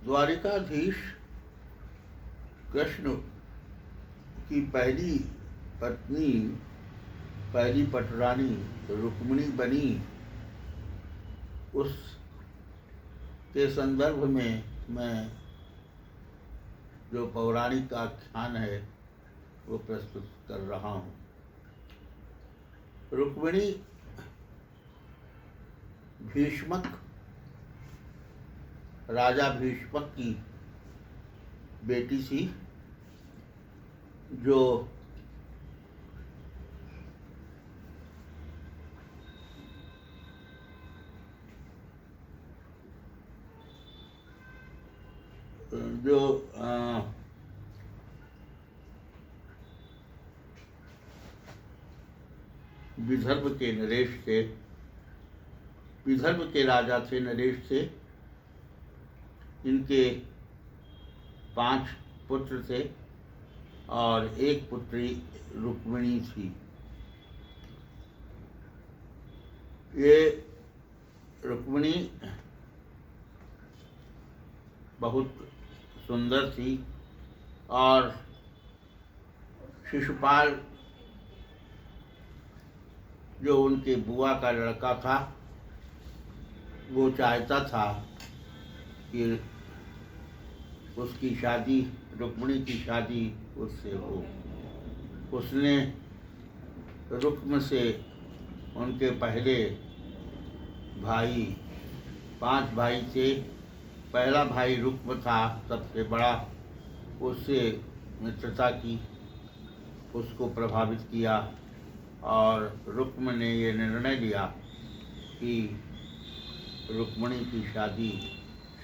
द्वारिकाधीश कृष्ण की पहली पत्नी, पहली पटरानी रुक्मिणी बनी, उस के संदर्भ में मैं जो पौराणिक आख्यान है वो प्रस्तुत कर रहा हूँ। रुक्मिणी भीष्मक, राजा भीष्मक की बेटी थी, जो विदर्भ के नरेश थे, विदर्भ के राजा थे, नरेश थे। इनके 5 पुत्र थे और एक पुत्री रुक्मिणी थी। ये रुक्मिणी बहुत सुंदर थी और शिशुपाल जो उनके बुआ का लड़का था, वो चाहता था कि उसकी शादी, रुक्मिणी की शादी उससे हो। उसने रुक्म से उनके पहले भाई, 5 भाई थे, पहला भाई रुक्म था सबसे बड़ा, उससे मित्रता की, उसको प्रभावित किया और रुक्म ने ये निर्णय लिया कि रुक्मिणी की शादी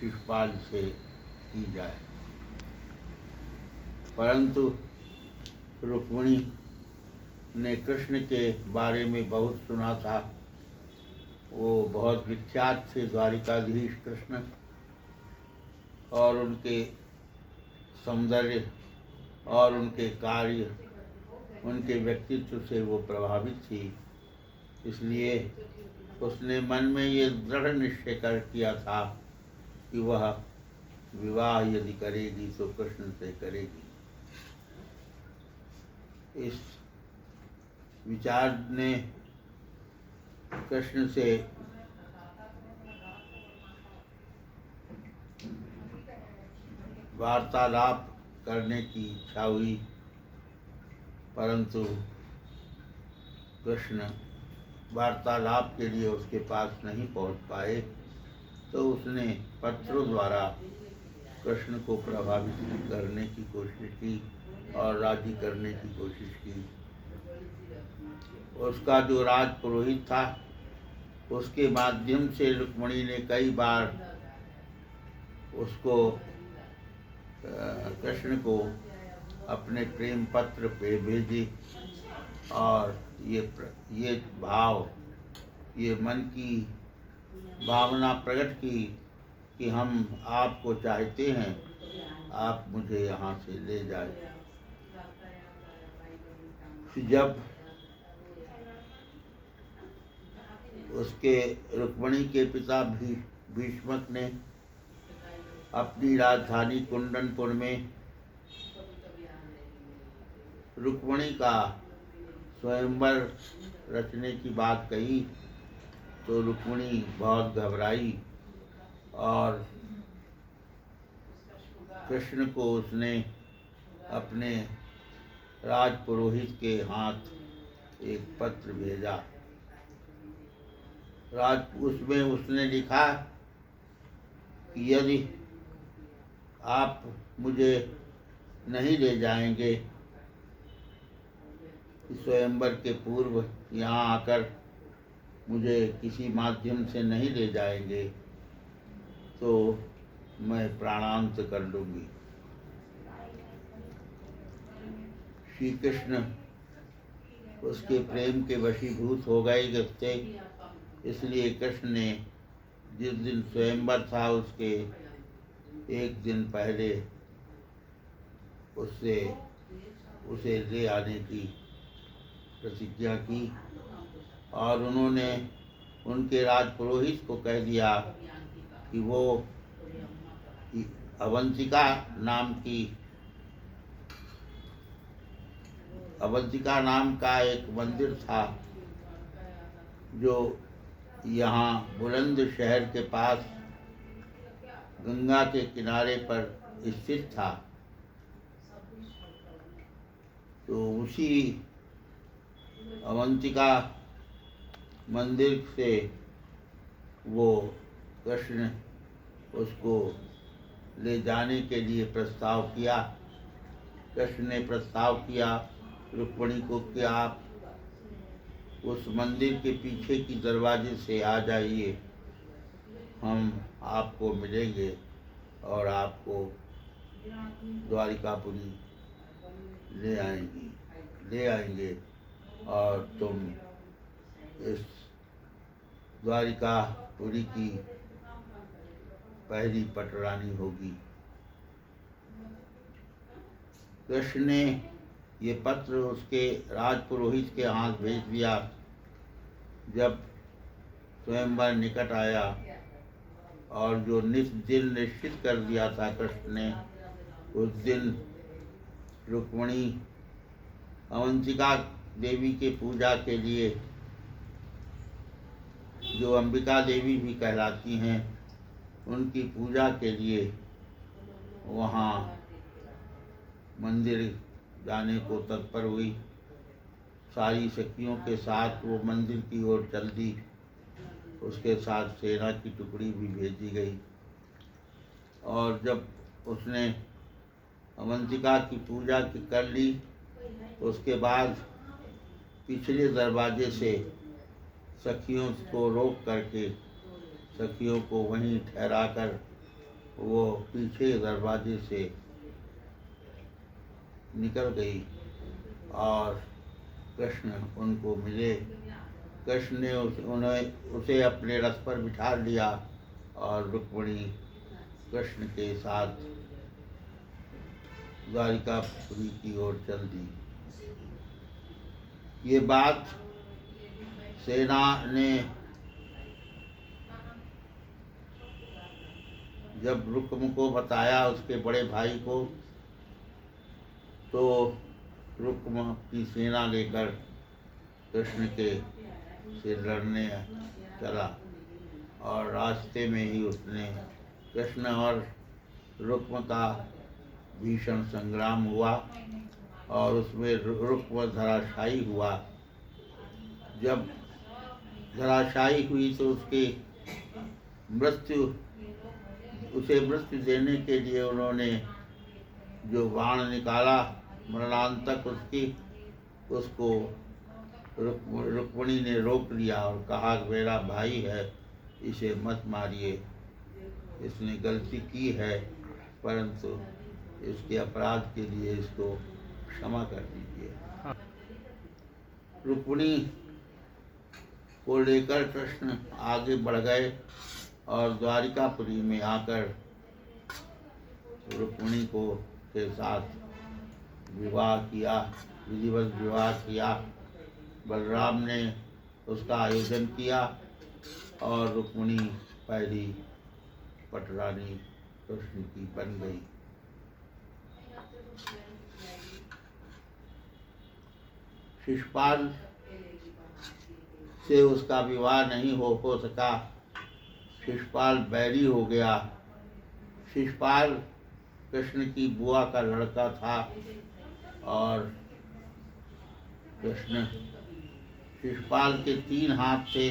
शिशुपाल से की जाए। परंतु रुक्मिणी ने कृष्ण के बारे में बहुत सुना था। वो बहुत विख्यात थे द्वारिकाधीश कृष्ण, और उनके सौंदर्य और उनके कार्य, उनके व्यक्तित्व से वो प्रभावित थी। इसलिए उसने मन में ये दृढ़ निश्चय कर किया था कि वह विवाह यदि करेगी तो कृष्ण से करेगी। इस विचार ने कृष्ण से वार्तालाप करने की इच्छा हुई, परंतु कृष्ण वार्तालाप के लिए उसके पास नहीं पहुंच पाए। तो उसने पत्रों द्वारा कृष्ण को प्रभावित करने की कोशिश की और राजी करने की कोशिश की। उसका जो राज पुरोहित था, उसके माध्यम से रुक्मिणी ने कई बार उसको, कृष्ण को अपने प्रेम पत्र पे भेजे और ये भाव, ये मन की भावना प्रकट की कि हम आपको चाहते हैं, आप मुझे यहाँ से ले जाए। जब उसके रुक्मिणी के पिता भीष्मक ने अपनी राजधानी कुंदनपुर में रुक्मिणी का स्वयंवर रचने की बात कही, तो रुक्मिणी बहुत घबराई और कृष्ण को उसने अपने राजपुरोहित के हाथ एक पत्र भेजा। उसमें उसने लिखा कि यदि आप मुझे नहीं ले जाएंगे, स्वयंवर के पूर्व यहाँ आकर मुझे किसी माध्यम से नहीं ले जाएंगे, तो मैं प्राणांत कर लूँगी। श्री कृष्ण उसके प्रेम के वशीभूत हो गए थे। इसलिए कृष्ण ने जिस दिन स्वयंवर था उसके एक दिन पहले उसे ले आने की प्रतिज्ञा की और उन्होंने उनके राजपुरोहित को कह दिया कि वो अवंतिका नाम का एक मंदिर था जो यहाँ बुलंद शहर के पास गंगा के किनारे पर स्थित था। तो उसी अवंतिका मंदिर से वो कृष्ण उसको ले जाने के लिए प्रस्ताव किया। कृष्ण ने प्रस्ताव किया रुक्मिणी को कि आप उस मंदिर के पीछे की दरवाजे से आ जाइए, हम आपको मिलेंगे और आपको द्वारिकापुरी ले आएंगे और तुम इस द्वारिकापुरी की पहली पटरानी होगी। कृष्ण ने ये पत्र उसके राजपुरोहित के हाथ भेज दिया। जब स्वयंवर निकट आया और जो दिन निश्चित कर दिया था कृष्ण ने, उस दिन रुक्मिणी अवंतिका देवी के पूजा के लिए, जो अंबिका देवी भी कहलाती हैं, उनकी पूजा के लिए वहाँ मंदिर जाने को तत्पर हुई। सारी सखियों के साथ वो मंदिर की ओर चल दी। उसके साथ सेना की टुकड़ी भी भेजी गई और जब उसने अवंतिका की पूजा कर ली, उसके बाद पिछले दरवाजे से सखियों को रोक करके सखियों को वहीं ठहराकर वो पीछे दरवाजे से निकल गई और कृष्ण उनको मिले। कृष्ण ने उसे अपने रथ पर बिठा लिया और रुक्मिणी कृष्ण के साथ द्वारिकापुरी की ओर चल दी। ये बात सेना ने जब रुक्म को बताया, उसके बड़े भाई को, तो रुक्म की सेना लेकर कृष्ण के से लड़ने चला और रास्ते में ही उसने कृष्ण और रुक्म का भीषण संग्राम हुआ और उसमें रुक्म धराशायी हुआ। जब धराशायी हुई तो उसे मृत्यु देने के लिए उन्होंने जो बाण निकाला मरणांतक उसको रुक्मिणी ने रोक लिया और कहा मेरा भाई है, इसे मत मारिए, इसने गलती की है, परंतु इसके अपराध के लिए इसको क्षमा कर दीजिए। रुक्मिणी को लेकर कृष्ण आगे बढ़ गए और द्वारिकापुरी में आकर रुक्मिणी को के साथ विवाह किया, विधिवत विवाह किया। बलराम ने उसका आयोजन किया और रुक्मिणी पहली पटरानी कृष्ण की बन गई। शिशुपाल से उसका विवाह नहीं हो सका। शिशुपाल बैरी हो गया। शिशुपाल कृष्ण की बुआ का लड़का था और कृष्ण शिशुपाल के 3 हाथ थे।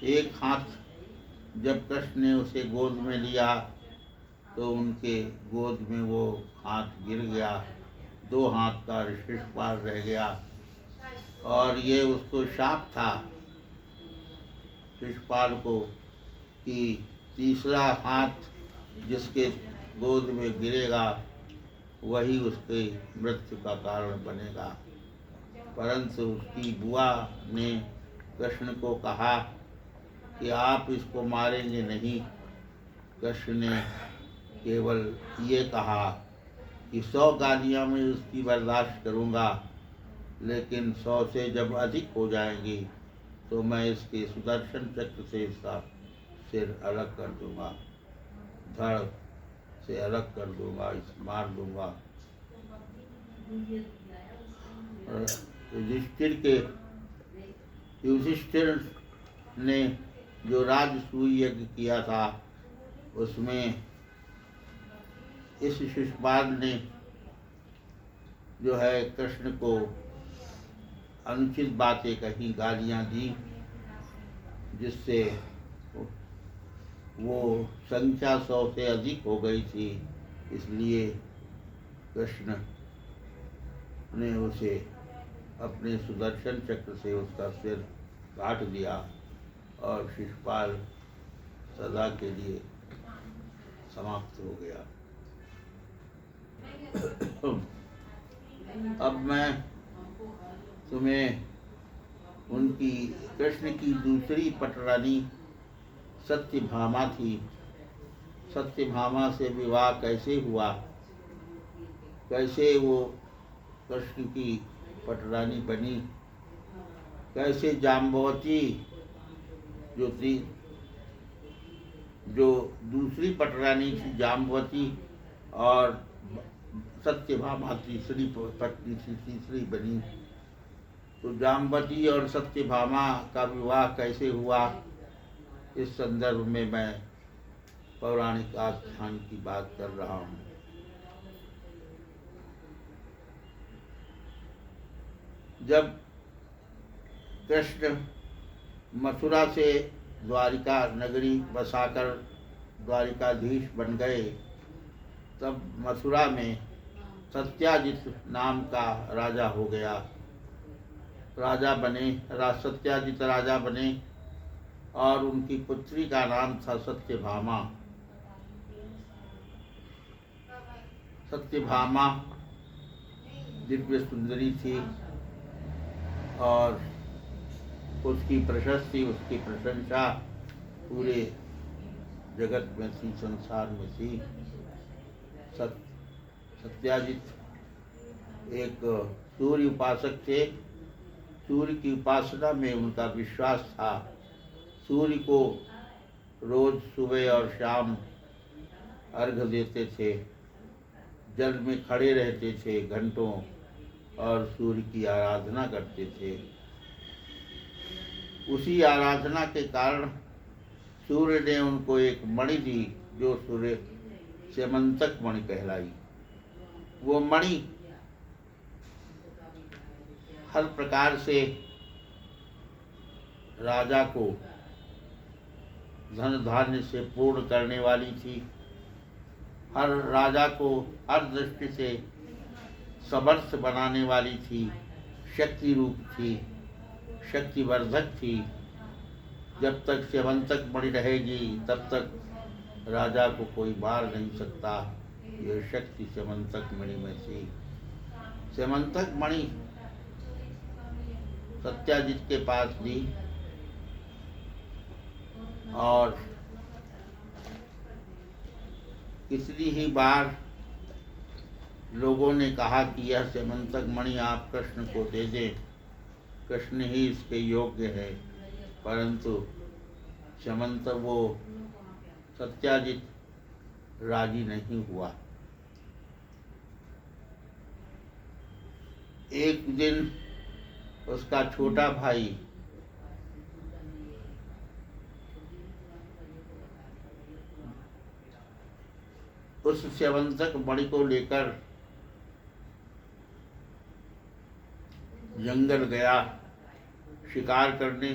एक हाथ जब कृष्ण ने उसे गोद में लिया तो उनके गोद में वो हाथ गिर गया, 2 हाथ का शिशुपाल रह गया और ये उसको शाप था शिशुपाल को कि तीसरा हाथ जिसके गोद में गिरेगा वही उसके मृत्यु का कारण बनेगा। परंतु उसकी बुआ ने कृष्ण को कहा कि आप इसको मारेंगे नहीं। कृष्ण ने केवल ये कहा कि 100 गालियाँ मैं उसकी बर्दाश्त करूँगा, लेकिन 100 से जब अधिक हो जाएंगी तो मैं इसके सुदर्शन चक्र से इसका सिर अलग कर दूँगा। धड़ से अलग कर दूंगा, मार दूंगा। युधिष्ठिर ने जो राजसूय यज्ञ किया था उसमें इस शिशुपाल ने जो है कृष्ण को अनुचित बातें कही, गालियां दी, जिससे वो संख्या 100 से अधिक हो गई थी। इसलिए कृष्ण ने उसे अपने सुदर्शन चक्र से उसका सिर काट दिया और शिशुपाल सदा के लिए समाप्त हो गया। अब मैं तुम्हें उनकी कृष्ण की दूसरी पटरानी सत्यभामा थी, सत्यभामा से विवाह कैसे हुआ, कैसे वो कृष्ण की पटरानी बनी, कैसे जाम्बवती जो दूसरी पटरानी थी जाम्बवती और सत्यभामा तीसरी पत्नी थी, तीसरी बनी। तो जाम्बवती और सत्यभामा का विवाह कैसे हुआ, इस संदर्भ में मैं पौराणिक आख्यान की बात कर रहा हूँ। जब कृष्ण मथुरा से द्वारिका नगरी बसाकर द्वारिकाधीश बन गए, तब मथुरा में सत्याजित नाम का राजा हो गया। सत्याजित राजा बने और उनकी पुत्री का नाम था सत्यभामा। सत्यभामा दिव्य सुंदरी थी और उसकी प्रशस्ति, उसकी प्रशंसा पूरे जगत में थी, संसार में थी। सत्याजित एक सूर्य उपासक थे। सूर्य की उपासना में उनका विश्वास था। सूर्य को रोज सुबह और शाम अर्घ्य देते थे, जल में खड़े रहते थे घंटों और सूर्य की आराधना करते थे। उसी आराधना के कारण सूर्य ने उनको एक मणि दी, जो सूर्य स्यमंतक मणि कहलाई। वो मणि हर प्रकार से राजा को धन धान्य से पूर्ण करने वाली थी। हर राजा को हर दृष्टि से समर्थ बनाने वाली थी, शक्ति रूप थी, शक्तिवर्धक थी। जब तक स्यमंतक मणि रहेगी तब तक राजा को कोई मार नहीं सकता। यह शक्ति स्यमंतक मणि में थी। स्यमंतक मणि सत्याजित के पास दी और कितनी ही बार लोगों ने कहा कि यह स्यमंतक मणि आप कृष्ण को दे दें, कृष्ण ही इसके योग्य है, परंतु वो सत्याजित राजी नहीं हुआ। एक दिन उसका छोटा भाई उस स्यमंतक मणि को लेकर जंगल गया शिकार करने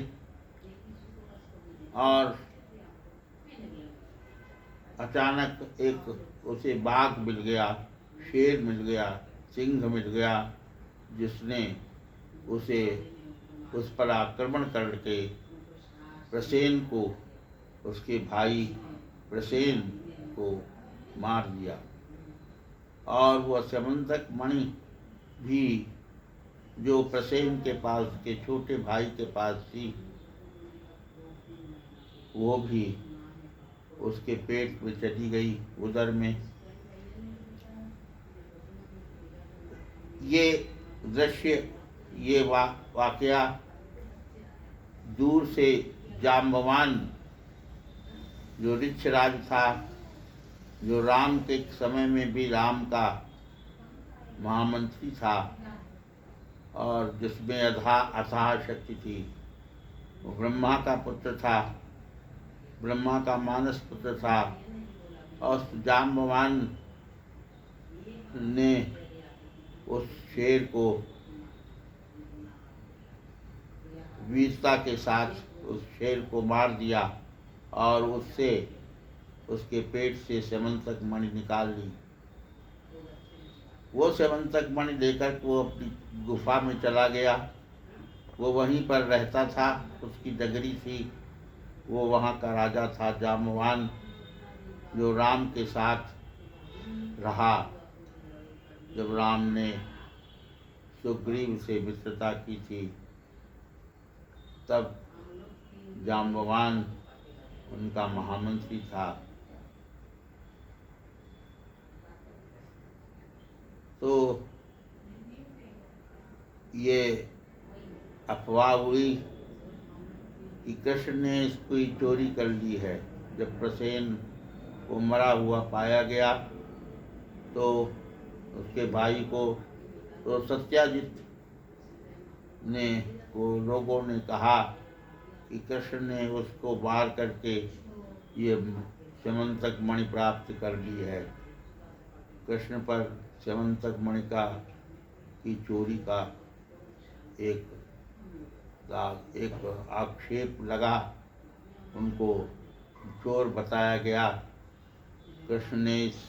और अचानक एक उसे बाघ मिल गया, शेर मिल गया, सिंह मिल गया, जिसने उसे उस पर आक्रमण करके प्रसेन को, उसके भाई प्रसेन को मार दिया। और वह स्यमंतक मणि भी जो प्रसेन के पास, के छोटे भाई के पास थी, वो भी उसके पेट में चली गई, उदर में। ये दृश्य, ये वाकया दूर से जाम्बवान जो ऋक्षराज था, जो राम के समय में भी राम का महामंत्री था और जिसमें अथाह शक्ति थी। वो ब्रह्मा का पुत्र था, ब्रह्मा का मानस पुत्र था। और जाम्बवान ने उस शेर को वीरता के साथ उस शेर को मार दिया और उससे उसके पेट से स्यमंतक मणि निकाल ली। वो स्यमंतक मणि लेकर वो अपनी गुफा में चला गया। वो वहीं पर रहता था, उसकी नगरी थी, वो वहाँ का राजा था जाम्बवान, जो राम के साथ रहा। जब राम ने सुग्रीव से मित्रता की थी तब जाम्बवान उनका महामंत्री था। तो ये अफवाह हुई कि कृष्ण ने इसकी चोरी कर ली है। जब प्रसेन को मरा हुआ पाया गया तो उसके भाई को, तो सत्याजित ने को लोगों ने कहा कि कृष्ण ने उसको मार करके ये स्यमंतक मणि प्राप्त कर ली है। कृष्ण पर स्यमंतक मणि का की चोरी का एक आक्षेप लगा, उनको चोर बताया गया। कृष्ण ने इस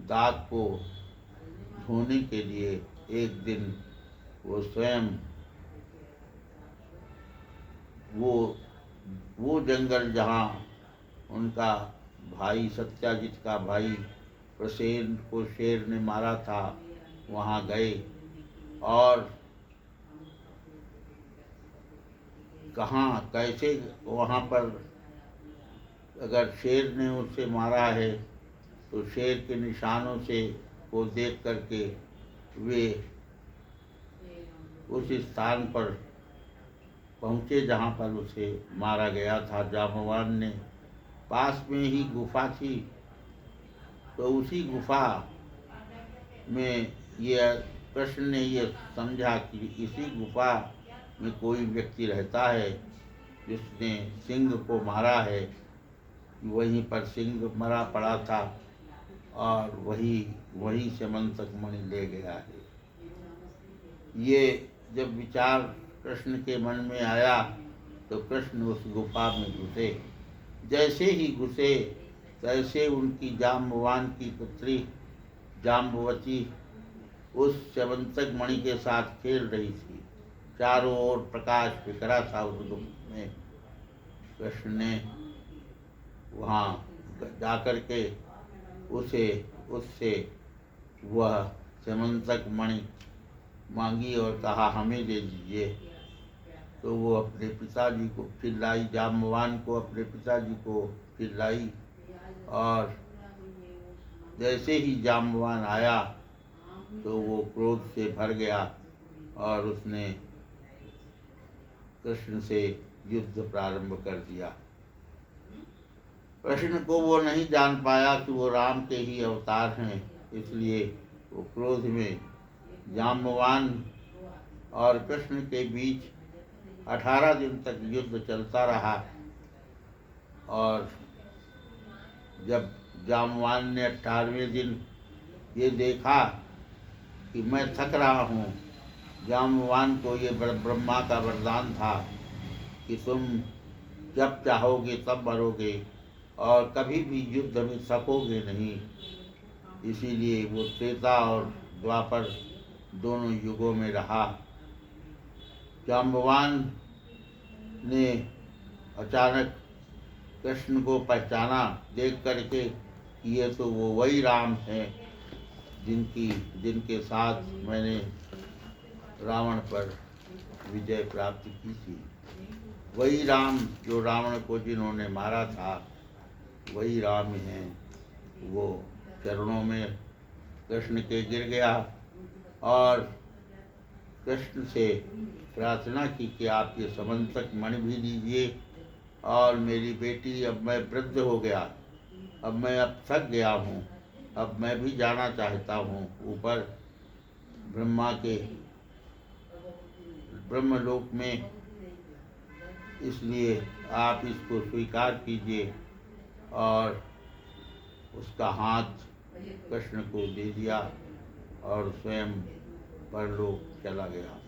दाग को धोने के लिए एक दिन वो स्वयं वो जंगल जहाँ उनका भाई सत्याजित का भाई प्रसेन को शेर ने मारा था, वहाँ गए और कहाँ कैसे वहाँ पर अगर शेर ने उसे मारा है तो शेर के निशानों से को देख करके वे उस स्थान पर पहुँचे जहाँ पर उसे मारा गया था। जाम्बवान ने पास में ही गुफा थी, तो उसी गुफा में ये कृष्ण ने ये समझा कि इसी गुफा में कोई व्यक्ति रहता है जिसने सिंह को मारा है। वहीं पर सिंह मरा पड़ा था और वही स्यमंतक मणि ले गया है। ये जब विचार कृष्ण के मन में आया तो कृष्ण उस गुफा में घुसे। जैसे ही घुसे तैसे उनकी जाम्बवान की पुत्री जाम्बवती उस स्यमंतक मणि के साथ खेल रही थी। चारों ओर प्रकाश बिखरा था उस गुफा में। कृष्ण ने वहाँ जाकर के उससे वह स्यमंतक मणि मांगी और कहा हमें दे दीजिए। तो वो अपने पिताजी को चिल्लाई, जाम्बवान को अपने पिताजी को चिल्लाई और जैसे ही जाम्बवान आया तो वो क्रोध से भर गया और उसने कृष्ण से युद्ध प्रारंभ कर दिया। कृष्ण को वो नहीं जान पाया कि वो राम के ही अवतार हैं, इसलिए वो क्रोध में जाम्बवान और कृष्ण के बीच 18 दिन तक युद्ध चलता रहा। और जब जाम्बवान ने 18वें दिन ये देखा कि मैं थक रहा हूँ, जाम्बवान को ये ब्रह्मा का वरदान था कि तुम जब चाहोगे तब मरोगे और कभी भी युद्ध में थकोगे नहीं। इसीलिए वो त्रेता और द्वापर दोनों युगों में रहा। जाम्बवान ने अचानक कृष्ण को पहचाना, देख करके कि ये तो वो वही राम हैं जिनके साथ मैंने रावण पर विजय प्राप्त की थी। वही राम जो रावण को जिन्होंने मारा था, वही राम हैं। वो चरणों में कृष्ण के गिर गया और कृष्ण से प्रार्थना की कि आप ये स्यमंतक मणि भी दीजिए और मेरी बेटी, अब मैं वृद्ध हो गया, अब मैं अब थक गया हूँ, अब मैं भी जाना चाहता हूँ ऊपर ब्रह्मा के ब्रह्मलोक में, इसलिए आप इसको स्वीकार कीजिए। और उसका हाथ कृष्ण को दे दिया और स्वयं परलोक चला गया।